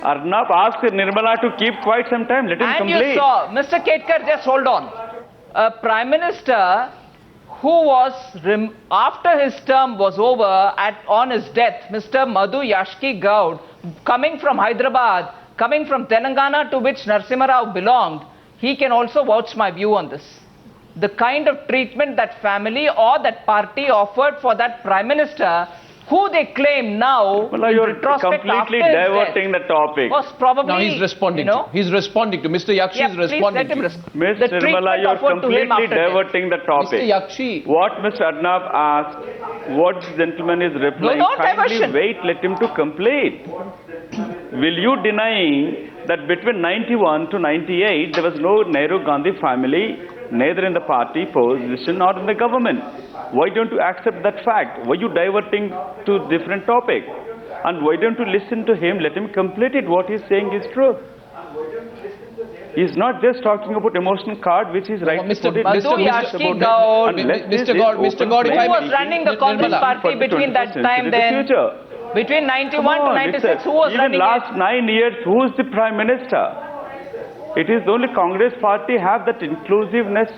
Arnab asked Nirmala to keep quiet some time. Let him And complete. you saw, Mr. Ketkar, just hold on. A Prime Minister who was, after his term was over, on his death, Mr. Madhu Yashki Gaud, coming from Hyderabad, coming from Telangana, to which Narasimha Rao belonged, he can also vouch my view on this. The kind of treatment that family or that party offered for that Prime Minister, who they claim now, Well, you're completely diverting the topic. Was probably, now he's responding to. He's responding to. Mr. Yakshi is responding to. Ms. Nirmala, you're completely diverting the topic. Mr. Yakshi. What Mr. Arnab asked, what the gentleman is replying, no kindly diversion. wait, let him to complete. Will you deny that between 91 to 98, there was no Nehru Gandhi family, neither in the party position nor in the government? Why don't you accept that fact? Why are you diverting to different topic? And why don't you listen to him, let him complete it? What he's saying is true. He's not just talking about emotional card, which is right. Mr. Gord, if I was running the Congress party between that time then, between 91 to 96, who was running it? Even last 9 years, who is the Prime Minister? It is only Congress party have that inclusiveness,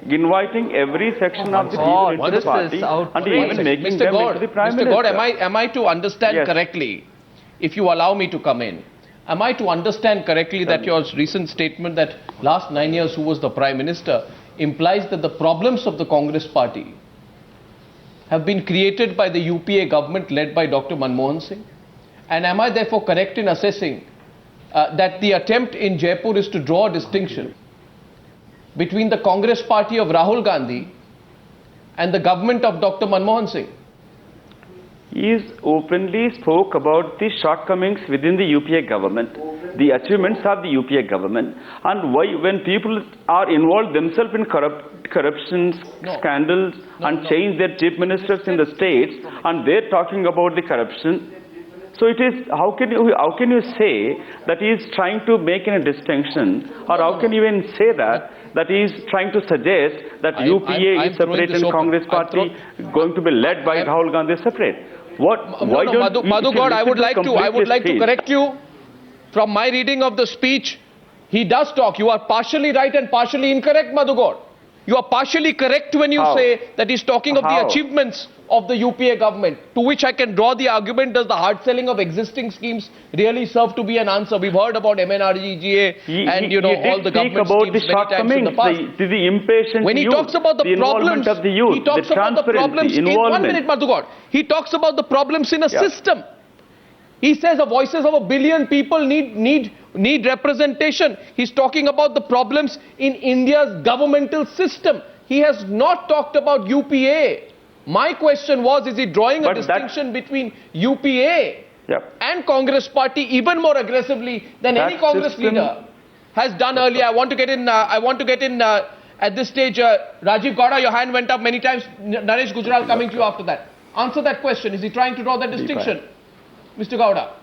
inviting every section of the people into the party and even making them into the Prime Minister. Mr. God, am I to understand correctly, if you allow me to come in, am I to understand correctly that your recent statement that last 9 years who was the Prime Minister implies that the problems of the Congress party have been created by the UPA government led by Dr. Manmohan Singh? And am I therefore correct in assessing that the attempt in Jaipur is to draw a distinction between the Congress party of Rahul Gandhi and the government of Dr. Manmohan Singh? He openly spoke about the shortcomings within the UPA government, the achievements of the UPA government, and why when people are involved themselves in corruption scandals and change their chief ministers in the states, and they're talking about the corruption. So it is, how can you say that he is trying to make a distinction, or how can you even say that he is trying to suggest that UPA is separate and Congress party going to be led by Rahul Gandhi separate? Madhu God, I would like to correct you. From my reading of the speech, he does talk. You are partially right and partially incorrect, Madhu God. You are partially correct when you say that he's talking of the achievements of the UPA government, to which I can draw the argument, does the hard selling of existing schemes really serve to be an answer? We've heard about MNRGA and all the government schemes many times in the past. The impatient when he talks about the problems of the youth, he talks about the problems in 1 minute, Madhu God. He talks about the problems in a system. He says the voices of 1 billion people need representation. He's talking about the problems in India's governmental system. He has not talked about UPA. My question was, is he drawing a distinction between UPA and Congress party even more aggressively than any Congress leader has done earlier? I want to get in at this stage. Rajiv Gowda, your hand went up many times. Naresh Gujral, coming to you after that. Answer that question. Is he trying to draw that distinction? Mr. Gowda.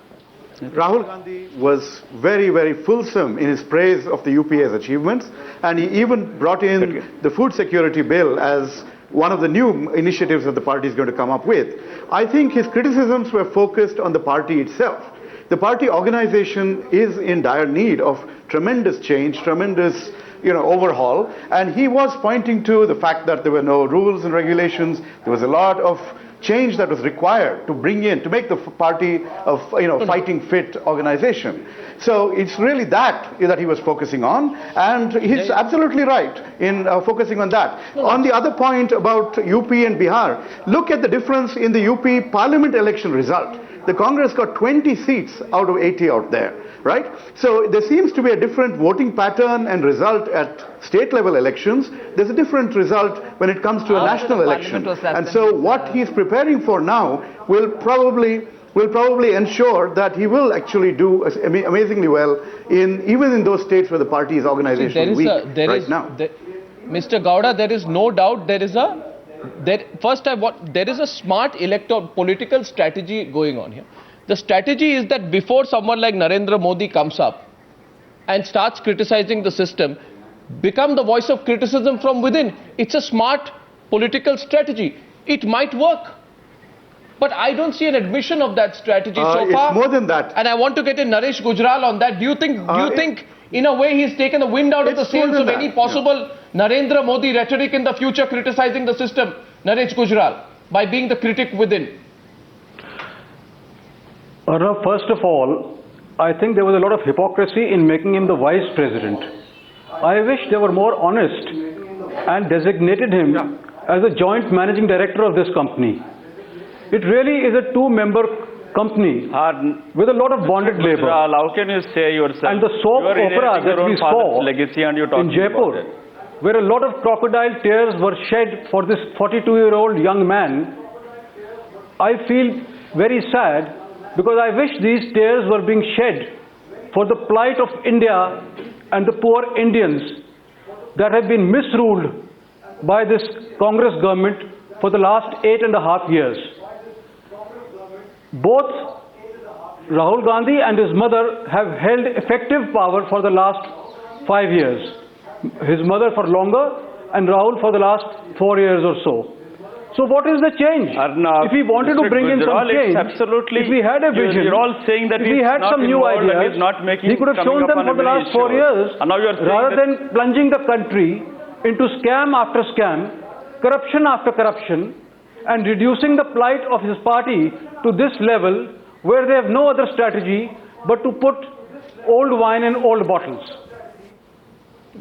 Rahul Gandhi was very, very fulsome in his praise of the UPA's achievements, and he even brought in the food security bill as one of the new initiatives that the party is going to come up with. I think his criticisms were focused on the party itself. The party organization is in dire need of tremendous change, tremendous overhaul, and he was pointing to the fact that there were no rules and regulations. There was a lot of change that was required to bring in, to make the party a fighting fit organization. So it's really that he was focusing on, and he's absolutely right in focusing on that. On the other point about UP and Bihar, look at the difference in the UP parliament election result. The Congress got 20 seats out of 80 out there, right? So there seems to be a different voting pattern and result at state level elections. There's a different result when it comes to a national election. And so what he's preparing for now will probably ensure that he will actually do amazingly well even in those states where the party is organizationally weak right now. Mr. Gowda, there is no doubt there is a smart political strategy going on here. The strategy is that before someone like Narendra Modi comes up and starts criticizing the system, become the voice of criticism from within. It's a smart political strategy. It might work. But I don't see an admission of that strategy so It's far. more than that. And I want to get in Naresh Gujral on that. Do you think in a way he's taken the wind out of the sails of any possible Narendra Modi rhetoric in the future criticizing the system, Naresh Gujral, by being the critic within? First of all, I think there was a lot of hypocrisy in making him the vice president. I wish they were more honest and designated him as a joint managing director of this company. It really is a two-member company with a lot of bonded labor. How can you say yourself? And the soap opera that we saw legacy and you're talking in Jaipur, where a lot of crocodile tears were shed for this 42-year-old young man, I feel very sad because I wish these tears were being shed for the plight of India and the poor Indians that have been misruled by this Congress government for the last 8.5 years. Both Rahul Gandhi and his mother have held effective power for the last 5 years. His mother for longer and Rahul for the last 4 years or so. So what is the change? If we wanted to bring in some change, if we had a vision, you're all saying that if we had some new ideas, he could have shown them for the last 4 years, rather than plunging the country into scam after scam, corruption after corruption, and reducing the plight of his party to this level where they have no other strategy but to put old wine in old bottles.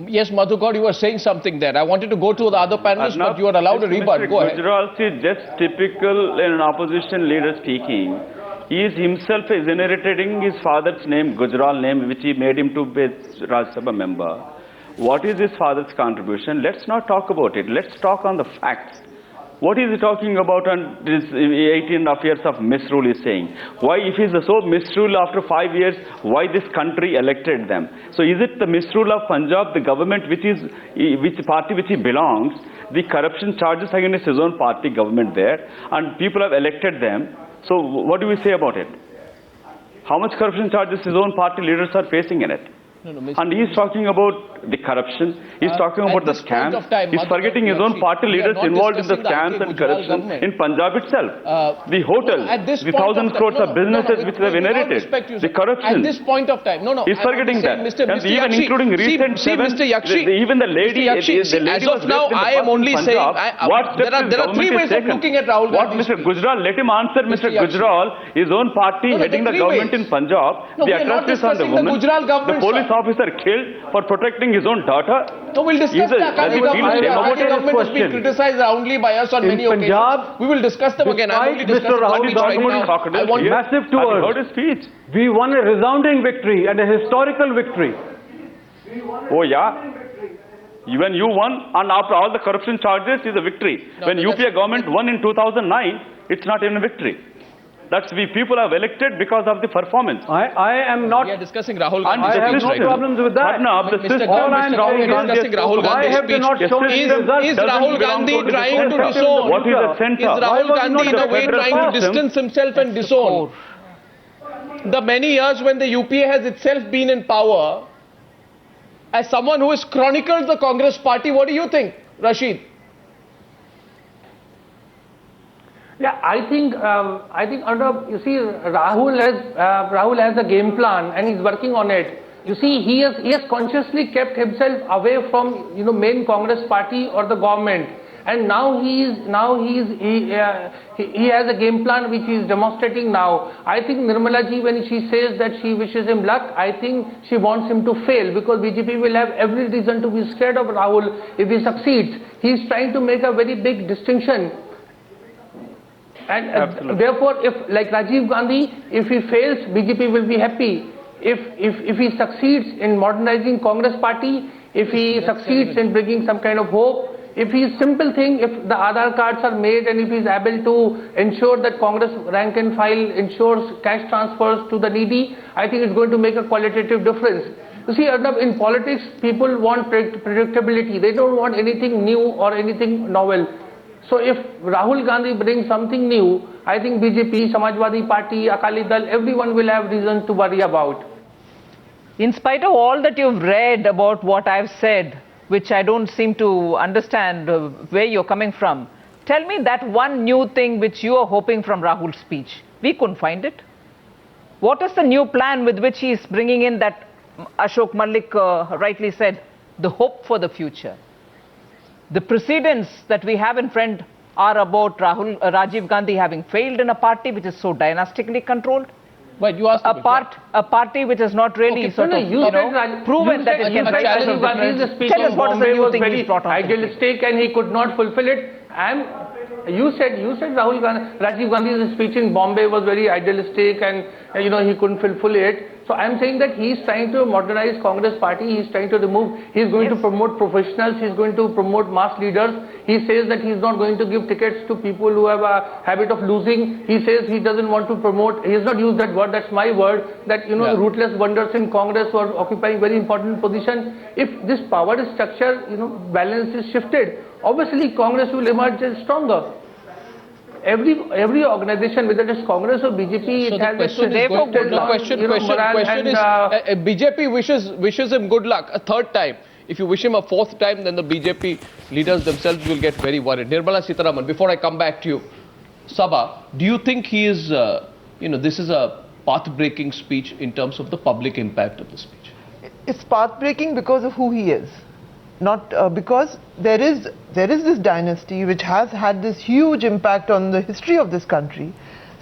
Yes, Madhukar, you were saying something there. I wanted to go to the other panelists, but you are allowed to rebut. Go ahead. Gujral is just typical in an opposition leader speaking. He is himself inheriting his father's name, Gujral name, which he made him to be Rajya Sabha member. What is his father's contribution? Let's not talk about it. Let's talk on the facts. What is he talking about on this 18.5 years of misrule he's saying? Why, if he's so misrule after 5 years, why this country elected them? So is it the misrule of Punjab, the government which party which he belongs, the corruption charges against his own party government there, and people have elected them. So what do we say about it? How much corruption charges his own party leaders are facing in it? And he's talking about the corruption, he's talking about the scams, he's forgetting his own party leaders involved in the scams and corruption in Punjab itself. The hotels, the 1,000 crores of businesses which they've inherited, the corruption. At this point of time, he's forgetting that. And even including recent even the lady, as of now, I am only saying, there are three ways of looking at Rahul Gandhi. What Mr. Gujral, let him answer Mr. Gujral, his own party heading the government in Punjab, the atrocities on the women, the police officer killed for protecting his own daughter. No, we'll discuss the Akali government has been criticized roundly by us on many occasions. We will discuss them again. I'm only discussing Rahul Gandhi, I want massive tours. Heard his speech. We won a resounding victory and a historical victory. Oh yeah? When you won, and after all the corruption charges, is a victory. When UPA government won in 2009, it's not even a victory. That's we people have elected because of the performance. I am not. We are discussing Rahul Gandhi. I have no problems with that. All I am discussing Rahul Gandhi's speech. Is Rahul Gandhi trying to disown? What is the center? Is Rahul Gandhi in a way trying to distance himself and disown the many years when the UPA has itself been in power? As someone who has chronicled the Congress party, what do you think, Rashid? Yeah, I think you see, Rahul has a game plan and he's working on it. You see, he has consciously kept himself away from main Congress party or the government, and now he has a game plan which he is demonstrating now. I think Nirmala ji, when she says that she wishes him luck, I think she wants him to fail, because BJP will have every reason to be scared of Rahul if he succeeds. He is trying to make a very big distinction. And therefore, if like Rajiv Gandhi, if he fails, BJP will be happy. If he succeeds in modernizing Congress party, if he succeeds in bringing some kind of hope, if his simple thing, if the Aadhaar cards are made and if he is able to ensure that Congress rank and file ensures cash transfers to the needy, I think it's going to make a qualitative difference. You see, Arnab, in politics, people want predictability. They don't want anything new or anything novel. So if Rahul Gandhi brings something new, I think BJP, Samajwadi Party, Akali Dal, everyone will have reasons to worry about. In spite of all that you've read about what I've said, which I don't seem to understand where you're coming from, Tell me that one new thing which you are hoping from Rahul's speech. We couldn't find it. What is the new plan with which he is bringing in that Ashok Malik rightly said, the hope for the future? The precedents that we have in front are about Rajiv Gandhi having failed in a party which is so dynastically controlled. But you asked a party which is not really proven that it can Rajiv Gandhi's speech in Bombay was very idealistic and he could not fulfill it. You said Rajiv Gandhi's speech in Bombay was very idealistic and he couldn't fulfill it. So I'm saying that he's trying to modernize Congress party. He's trying to he's going to promote professionals. He's going to promote mass leaders. He says that he's not going to give tickets to people who have a habit of losing. He says he doesn't want to promote. He has not used that word. That's my word. That the ruthless wonders in Congress who are occupying very important position. If this power structure balance is shifted, obviously Congress will emerge as stronger. Every organization, whether it is Congress or BJP, it has the question is BJP wishes him good luck a third time. If you wish him a fourth time, then the BJP leaders themselves will get very worried. Nirmala Sitharaman, before I come back to you, Sabha, do you think he is, this is a path-breaking speech in terms of the public impact of the speech? It's path-breaking because of who he is. Not because there is this dynasty which has had this huge impact on the history of this country.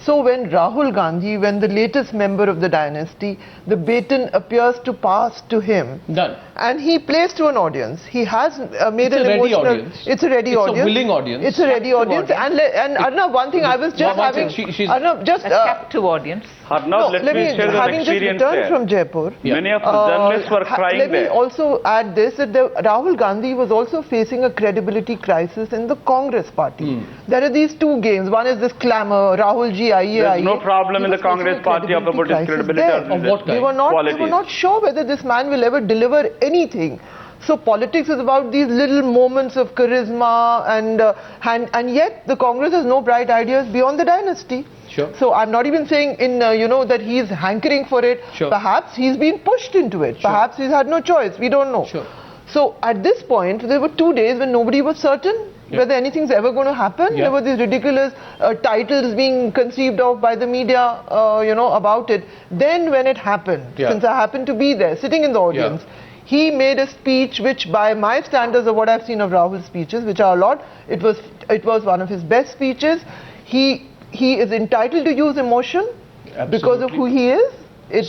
So when Rahul Gandhi, when the latest member of the dynasty, the baton appears to pass to him. Done. And he plays to an audience. He has made an emotional... Audience. It's a ready audience. It's a willing audience. It's a ready audience. And Arnav, one thing I was just having... Arnav, just... a captive audience. Arnav, let me share the experience having just returned from Jaipur... Many of the journalists were crying let there. me also add this, that Rahul Gandhi was also facing a credibility crisis in the Congress party. There are these two games. One is this clamour, Rahul ji, aiye, There's no problem in the Congress party about his credibility. They were not sure whether this man will ever deliver anything. So politics is about these little moments of charisma and yet the Congress has no bright ideas beyond the dynasty. Sure. So I'm not even saying that he's hankering for it. Sure. Perhaps he's been pushed into it. Sure. Perhaps he's had no choice. We don't know. Sure. So at this point, there were 2 days when nobody was certain whether anything's ever going to happen. There were these ridiculous titles being conceived of by the media, about it. Then when it happened, since I happened to be there, sitting in the audience, he made a speech which, by my standards of what I've seen of Rahul's speeches, which are a lot, it was one of his best speeches. He is entitled to use emotion because of who he is.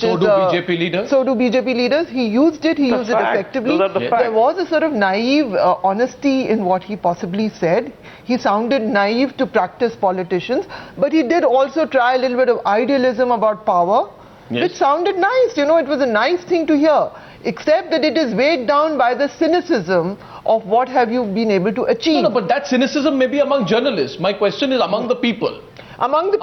So do BJP leaders? So do BJP leaders. He used it, he used it effectively. There was a sort of naive honesty in what he possibly said. He sounded naive to practice politicians, but he did also try a little bit of idealism about power, which sounded nice. It was a nice thing to hear, except that it is weighed down by the cynicism of what have you been able to achieve. No, but that cynicism may be among journalists. My question is among the people. Among the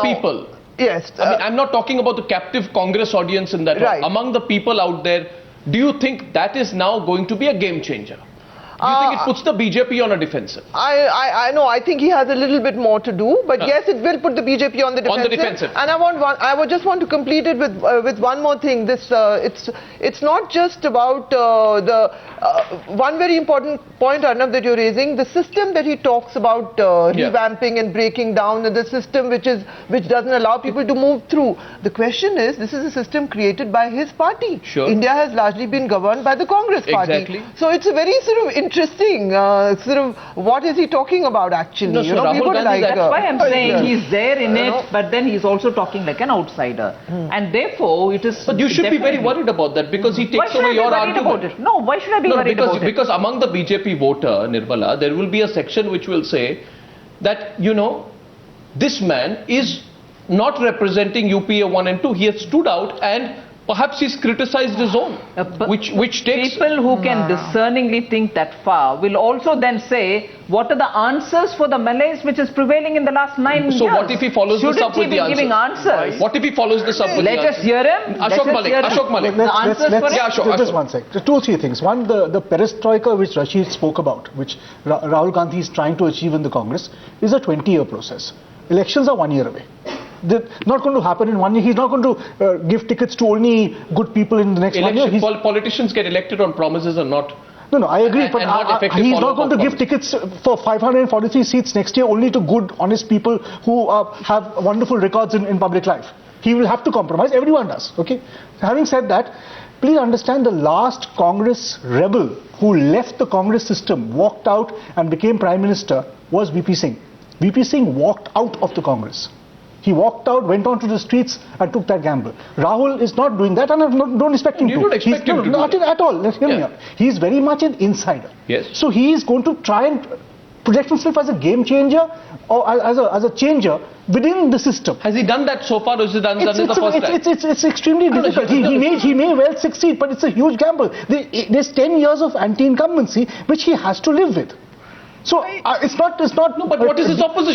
people. Yes. I'm not talking about the captive Congress audience in that. Right. Among the people out there, do you think that is now going to be a game changer? Do you think it puts the BJP on a defensive? I know. I think he has a little bit more to do, but yes, it will put the BJP on the defensive. And I would just want to complete it with one more thing. It's not just about one very important point, Arnav, that you're raising. The system that he talks about revamping and breaking down, the system which doesn't allow people to move through. The question is, this is a system created by his party. Sure. India has largely been governed by the Congress party. Exactly. So it's a very sort of interesting, what is he talking about actually? No, so that's why I'm saying he's there in it, but then he's also talking like an outsider. And therefore, it is... But you should be very worried about that because he takes away your argument. No, why should I be worried about it? Because among the BJP voter, Nirmala, there will be a section which will say that, this man is not representing UPA 1 and 2. He has stood out and perhaps he's criticized his own, which takes... People who can discerningly think that far will also then say, what are the answers for the malaise which is prevailing in the last 9 years? So what if he follows this up with the answer? Giving answers? What if he follows this up with the answer? Let us hear him. Ashok Malik. Just one sec. 2 or 3 things. One, the perestroika which Rashid spoke about, which Rahul Gandhi is trying to achieve in the Congress, is a 20-year process. Elections are 1 year away. They're not going to happen in 1 year. He's not going to give tickets to only good people in the next 1 year. Politicians get elected on promises and not No, I agree, but not effective he's not follow-up going to give policy. tickets for 543 seats next year only to good, honest people who have wonderful records in public life. He will have to compromise. Everyone does. Okay. Having said that, please understand the last Congress rebel who left the Congress system, walked out and became Prime Minister was VP Singh. VP Singh walked out of the Congress. He walked out, went onto the streets and took that gamble. Rahul is not doing that, and I don't expect him to. You don't expect him to do not that. at all. Let's hear me out. He's very much an insider. Yes. So he is going to try and project himself as a game changer or as a changer within the system. Has he done that so far, or is it done this the first time? It's extremely difficult. He may well succeed, but it's a huge gamble. There's 10 years of anti-incumbency which he has to live with. So it's not. No, but what is his opposition?